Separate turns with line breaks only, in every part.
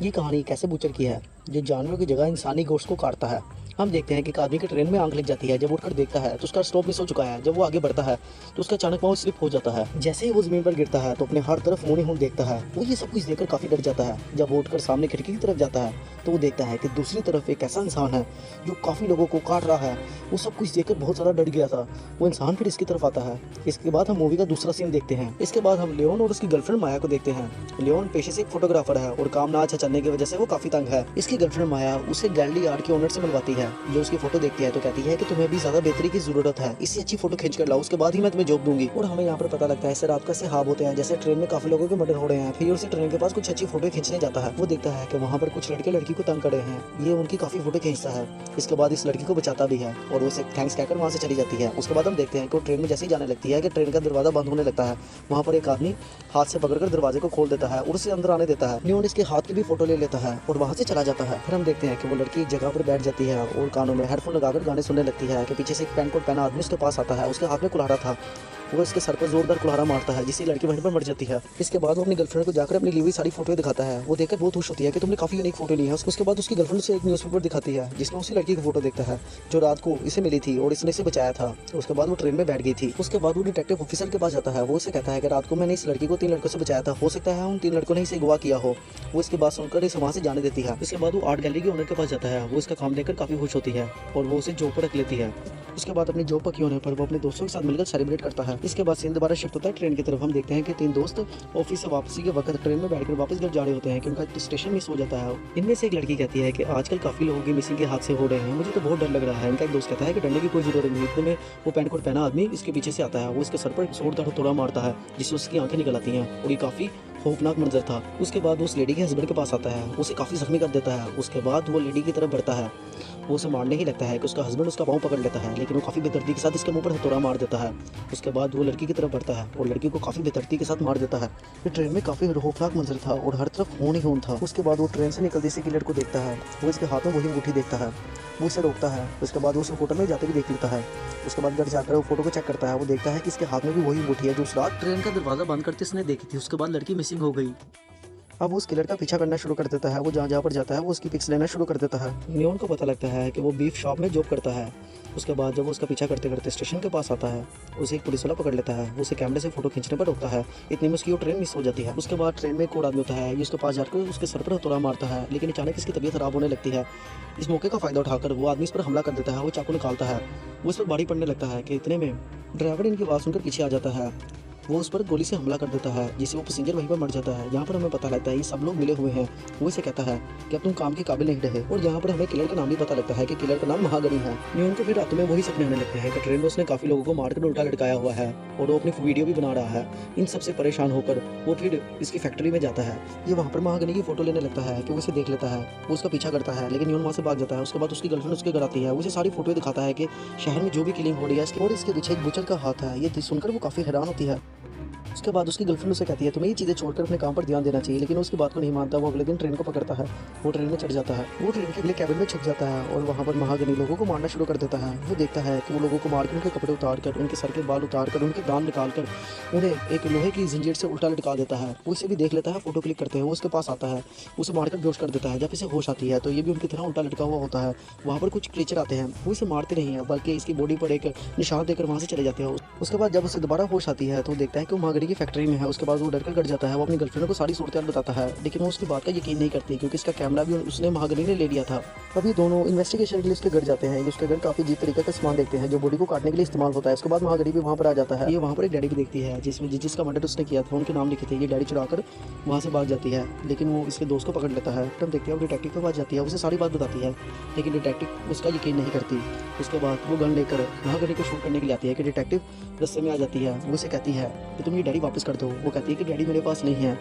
ये कहानी कैसे बूचर की है जो जानवरों की जगह इंसानी गोश्त को काटता है। हम देखते हैं कि एक आदमी की ट्रेन में आंख लग जाती है। जब उठकर देखता है तो उसका स्टॉप मिस हो चुका है। जब वो आगे बढ़ता है तो उसका अचानक पाँव स्लिप हो जाता है। जैसे ही वो जमीन पर गिरता है तो अपने हर तरफ मुंह ही मुंह देखता है। वो ये सब कुछ देखकर काफी डर जाता है। जब वो उठकर सामने खिड़की की तरफ जाता है तो वो देखता है कि दूसरी तरफ एक ऐसा इंसान है जो काफी लोगों को काट रहा है। वो सब कुछ देखकर बहुत ज्यादा डर गया था। वो इंसान फिर इसकी तरफ आता है। इसके बाद हम मूवी का दूसरा सीन देखते हैं। इसके बाद हम लियोन और उसकी गर्लफ्रेंड माया को देखते हैं। लियोन पेशे से एक फोटोग्राफर है और काम ना अच्छा चलने की वजह से वो काफी तंग है। इसकी गर्लफ्रेंड माया उसे गैलरी आर्ट के ओनर से मिलवाती है, जो उसकी फोटो देखती है तो कहती है कि तुम्हें भी ज्यादा बेहतरी की जरूरत है, इससे अच्छी फोटो खींच कर लाओ, उसके बाद ही मैं तुम्हें जॉब दूंगी। और हमें यहाँ पर पता लगता है ऐसे रात का ऐसे हाब होते हैं जैसे ट्रेन में काफी लोगों के मर्डर हो रहे हैं। फिर उसे ट्रेन के पास कुछ अच्छी फोटो खींचने जाता है। वो देखता है कि वहाँ पर कुछ लड़के लड़की को तंग करे हैं। ये उनकी काफी फोटो खींचता है। इसके बाद इस लड़की को बचाता भी है और उसे थैंक्स कहकर वहाँ से चली जाती है। उसके बाद हम देखते हैं कि वो ट्रेन में जैसे ही जाने लगती है कि ट्रेन का दरवाजा बंद होने लगता है। वहाँ पर एक आदमी हाथ से पकड़कर दरवाजे को खोल देता है और उसे अंदर आने देता है। लियोन इसके हाथ की भी फोटो ले लेता है और वहाँ से चला जाता है। फिर हम देखते हैं कि वो लड़की एक जगह पर बैठ जाती है और कानों में हेडफोन लगाकर गाने सुनने लगती है कि पीछे से एक पैंट कोट पहना आदमी उसके पास आता है। उसके हाथ में कुल्हाड़ा था। वो इसके सर पर जोरदार कुल्हाड़ा मारता है जिससे लड़की वहीं पर मर जाती है। इसके बाद वो अपनी गर्लफ्रेंड को जाकर अपनी ली हुई सारी फोटो दिखाता है। वो देखकर बहुत खुश होती है कि तुमने काफी यूनिक फोटो ली है। उसके बाद उसकी गर्लफ्रेंड से एक न्यूज़पेपर दिखाती है जिसमें उसी लड़की की फोटो देखता है जो रात को इसे मिली थी और इसने इसे बचाया था। उसके बाद वो ट्रेन में बैठ गई थी। उसके बाद वो डिटेक्टिव ऑफिसर के पास जाता है। वो उसे कहता है कि रात को मैंने इस लड़की को 3 लड़कों से बचाया था, हो सकता है उन 3 लड़कों ने इसे अगवा किया हो। वो इसकी बात सुनकर इसे वहाँ से जाने देती है। इसके बाद वो आर्ट गैलरी के ओनर के पास जाता है। वो इसका काम देखकर काफी खुश होती है और वो उसे जॉब पर रख लेती है। उसके बाद अपनी जॉब पक्की होने पर वो अपने दोस्तों के साथ मिलकर सेलिब्रेट करता है। इसके बाद सीन दोबारा शिफ्ट होता है ट्रेन की तरफ। हम देखते हैं कि 3 दोस्त ऑफिस से वापसी के वक्त ट्रेन में बैठकर वापस घर जा रहे होते हैं कि उनका स्टेशन मिस हो जाता है। इनमें से एक लड़की कहती है कि आजकल काफी लोगों की मिसिंग के हादसे हो रहे हैं, मुझे तो बहुत डर लग रहा है। इनका एक दोस्त कहता है कि डरने की कोई जरूरत नहीं। इतने में वो पैंट कोट पहना आदमी इसके पीछे से आता है। वो इसके सर पर जोरदार थोड़ा मारता है जिससे उसकी आंखें निकल आती हैं और ये काफी खौफनाक मंजर था। उसके बाद वो उस लेडी के हस्बैंड के पास आता है, उसे काफी जख्मी कर देता है। उसके बाद वो लेडी की तरफ बढ़ता है। वो उसे मारने ही लगता है कि उसका हस्बैंड उसका पाँव पकड़ लेता है, लेकिन वो काफी बेदर्दी के साथ इसके मुंह पर हथौड़ा मार देता है। उसके बाद वो लड़की की तरफ बढ़ता है और लड़की को काफी बेदर्दी के साथ मार देता है। फिर ट्रेन में काफी खौफनाक मंजर था और हर तरफ खून ही खून था। उसके बाद वो ट्रेन से निकलते सी किलर को देखता है। वो इसके हाथ में वही अंगूठी देखता है। वो इसे रोकता है। उसके बाद वो उसे होटल में जाते भी देख लेता है। उसके बाद घर जाकर वो फोटो को चेक करता है। वो देखता है कि इसके हाथ में भी वही अंगूठी है जो उस रात ट्रेन का दरवाजा बंद करते इसने देखी थी। उसके बाद लड़की मिसिंग हो गई। अब वो उस किलर का पीछा करना शुरू कर देता है। वो जहाँ जहाँ पर जाता है वो उसकी पिक्स लेना शुरू कर देता है। लियोन को पता लगता है कि वो बीफ शॉप में जॉब करता है। उसके बाद जब वो उसका पीछा करते करते स्टेशन के पास आता है, उसे एक पुलिस वाला पकड़ लेता है। वो उसे कैमरे से फोटो खींचने पर रोकता है। इतने में उसकी वो ट्रेन मिस हो जाती है। उसके बाद ट्रेन में एक और आदमी होता है, ये उसके पास जाकर उसके सर पर हथौड़ा मारता है, लेकिन अचानक इसकी तबीयत खराब होने लगती है। इस मौके का फायदा उठाकर वो आदमी इस पर हमला कर देता है। वो चाकू निकालता है। वो इस पर भारी पड़ने लगता है कि इतने में ड्राइवर इनकी आवाज़ सुनकर पीछे आ जाता है। वो उस पर गोली से हमला कर देता है जिससे वो पैसेंजर वहीं पर मर जाता है। यहाँ पर हमें पता लगता है ये सब लोग मिले हुए हैं। वो इसे कहता है कि अब तुम काम के काबिल नहीं रहे। और यहाँ पर हमें किलर का नाम भी पता लगता है कि किलर का नाम महागनी है। लियोन को फिर रात में वही सपने आने लगते हैं कि ट्रेन में उसने काफी लोगों को मारकर उल्टा लटकाया हुआ है और वो अपनी वीडियो भी बना रहा है। इन सबसे परेशान होकर वो फिर इसकी फैक्ट्री में जाता है। ये वहाँ पर महागनी की फोटो लेने लगता है कि वो उसे देख लेता है। वो उसका पीछा करता है लेकिन लियोन वहाँ से भाग जाता है। उसके बाद उसकी गर्लफ्रेंड उसके घर आती है। उसे सारी फोटो दिखाता है कि शहर में जो भी किलिंग हो रही है और इसके पीछे एक बुचर का हाथ है। ये सुनकर वो काफी हैरान होती है। उसके बाद उसकी गर्लफ्रेंड उसे कहती है तुम्हें ये चीज़ें छोड़कर अपने काम पर ध्यान देना चाहिए, लेकिन उसकी बात को नहीं मानता। वो अगले दिन ट्रेन को पकड़ता है। वो ट्रेन में चढ़ जाता है। वो ट्रेन के अगले कैबिन में छुप जाता है और वहाँ पर महागनी लोगों को मारना शुरू कर देता है। वो देखता है कि वो लोगों को मारकर उनके कपड़े उतार कर, उनके सर के बाल उतार कर, उनके दांत निकाल कर उन्हें एक लोहे की जंजीर से उल्टा लटका देता है। वो इसे भी देख लेता है। फोटो क्लिक करते हैं। वो उसके पास आता है, उसे मारकर बेहोश कर देता है। जब इसे होश आती है तो ये भी उनकी तरह उल्टा लटका हुआ होता है। वहाँ पर कुछ क्रीचर आते हैं। वो इसे मारते नहीं है बल्कि इसकी बॉडी पर एक निशान देकर वहाँ से चले जाते हैं। उसके बाद जब उसे दोबारा होश आती है तो देखता है कि वो महागनी की फैक्ट्री में है। उसके बाद वो डरकर जाता है। वो अपनी गर्लफ्रेंड को सारी सूरत बताता है, लेकिन वो उसकी बात का यकीन नहीं करती क्योंकि इसका कैमरा भी उसने महागनी ने ले लिया था। अब ये दोनों इन्वेस्टिगेशन के लिए उसके घर जाते हैं। उसके घर काफी अजीब तरीके का सामान देखते हैं जो बॉडी को काटने के लिए इस्तेमाल होता है। उसके बाद महागनी भी वहाँ पर आ जाता है। ये वहाँ पर एक डैडी भी देखती है जिसमें जिसका मर्डर उसने किया था उनके नाम लिखे थे। ये डैडी चुराकर वहाँ से भाग जाती है, लेकिन वो इसके दोस्त को पकड़ लेता है। तब देखते हैं वो डिटेक्टिव के पास जाती है। उसे सारी बात बताती है, लेकिन डिटेक्टिव उसका यकीन नहीं करती। उसके बाद वो गन लेकर महागनी को शूट करने के लिए आती है कि डिटेक्टिव रस्ते में आ जाती है। वो उसे कहती है कि तुम ये डैडी वापस कर दो। वो कहती है कि डैडी मेरे पास नहीं है।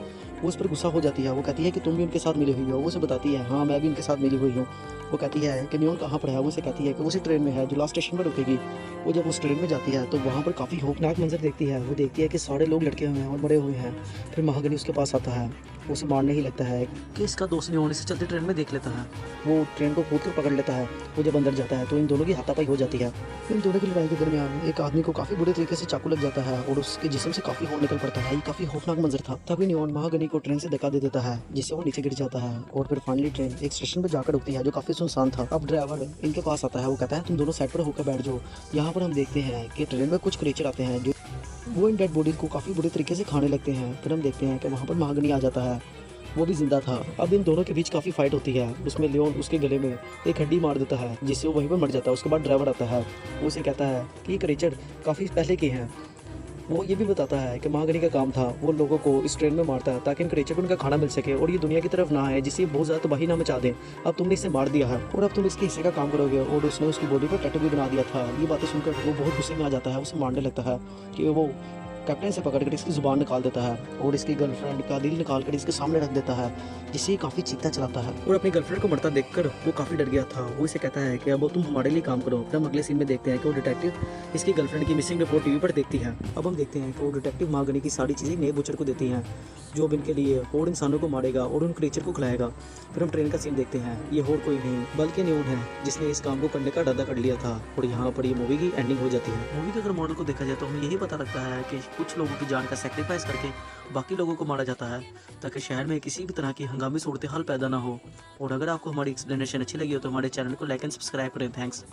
वो उस पर गुस्सा हो जाती है। वो कहती है कि तुम भी उनके साथ मिली हुई हो। वो उसे बताती है हाँ मैं भी उनके साथ मिली हुई हूँ। वो कहती है कि लियोन कहाँ पर है। वो उसे कहती है कि उसी ट्रेन में है जो लास्ट स्टेशन पर रुकेगी। वो जब उस ट्रेन में जाती है तो वहाँ पर काफ़ी खौफनाक मंजर देखती है। वो देखती है कि सारे लोग लटके हुए हैं और मरे हुए हैं। फिर महागनी उसके पास आता है, वो उसे मारने ही लगता है कि इसका दोस्त नहीं होने से चलते ट्रेन में देख लेता है। वो ट्रेन को कूद कर पकड़ लेता है। वो जब अंदर जाता है तो इन दोनों की हाथापाई हो जाती है। इन दोनों की लड़ाई के दरमियान एक आदमी को काफ़ी बुरे तरीके से चाकू लग जाता है और उसके जिस्म से काफ़ी खून निकल पड़ता है। ये काफ़ी खौफनाक मंजर था। तभी नियॉन महागनी को ट्रेन से धक्का दे देता है, जिससे वो नीचे गिर जाता है और फिर फाइनली ट्रेन एक स्टेशन पर जाकर रुकती है जो काफ़ी सुनसान था। अब ड्राइवर इनके पास आता है, वो कहता है तुम दोनों साइड पर होकर बैठ जाओ। यहाँ पर हम देखते हैं कि ट्रेन में कुछ क्रिएचर आते हैं जो वो इन डेड बॉडीज को काफ़ी बुरे तरीके से खाने लगते हैं। फिर हम देखते हैं कि वहाँ पर महागनी आ जाता है, वो भी जिंदा था। अब इन दोनों के बीच काफ़ी फाइट होती है। उसमें लियोन उसके गले में एक हड्डी मार देता है, जिससे वो वहीं पर मर जाता है। उसके बाद ड्राइवर आता है, वो उसे कहता है कि ये क्रिएचर काफ़ी पहले के हैं। वो ये भी बताता है कि महागनी का काम था वो लोगों को इस ट्रेन में मारता है ताकि इन क्रिएचर को उनका खाना मिल सके और ये दुनिया की तरफ ना आए, जिससे बहुत ज़्यादा तबाही ना मचा दें। अब तुमने इसे मार दिया है और अब तुम इसके हिस्से का काम करोगे। और उसने उसकी बॉडी पर टैटू भी बना दिया था। ये बातें सुनकर वो बहुत गुस्से में आ जाता है, उसे मारने लगता है कि वो कैप्टन से पकड़कर इसकी ज़ुबान निकाल देता है और इसकी गर्लफ्रेंड का दिल निकाल कर इसके सामने रख देता है, जिससे ये काफ़ी चीखता चलाता है। और अपनी गर्लफ्रेंड को मरता देखकर वो काफ़ी डर गया था। वो इसे कहता है कि अब तुम हमारे लिए काम करो। फिर हम अगले सीन में देखते हैं कि वो डिटेक्टिव इसकी गर्लफ्रेंड की मिसिंग रिपोर्ट टीवी पर देखती है। अब हम देखते हैं कि वो डिटेक्टिव महागनी की सारी चीज़ें नए बुचर को देती हैं, जो अब इनके लिए और इंसानों को मारेगा और उन क्रिएचर को खिलाएगा। फिर हम ट्रेन का सीन देखते हैं। ये और कोई नहीं बल्कि न्यून है, जिसने इस काम को करने का इरादा कर लिया था। और यहाँ पर ये मूवी की एंडिंग हो जाती है। मूवी के अगर मॉडल को देखा जाए तो हमें यही पता लगता है कि कुछ लोगों की जान का सेक्रीफाइस करके बाकी लोगों को मारा जाता है, ताकि शहर में किसी भी तरह की हंगामी सूरत हाल पैदा ना हो। और अगर आपको हमारी एक्सप्लेनेशन अच्छी लगी हो तो हमारे चैनल को लाइक एंड सब्सक्राइब करें। थैंक्स।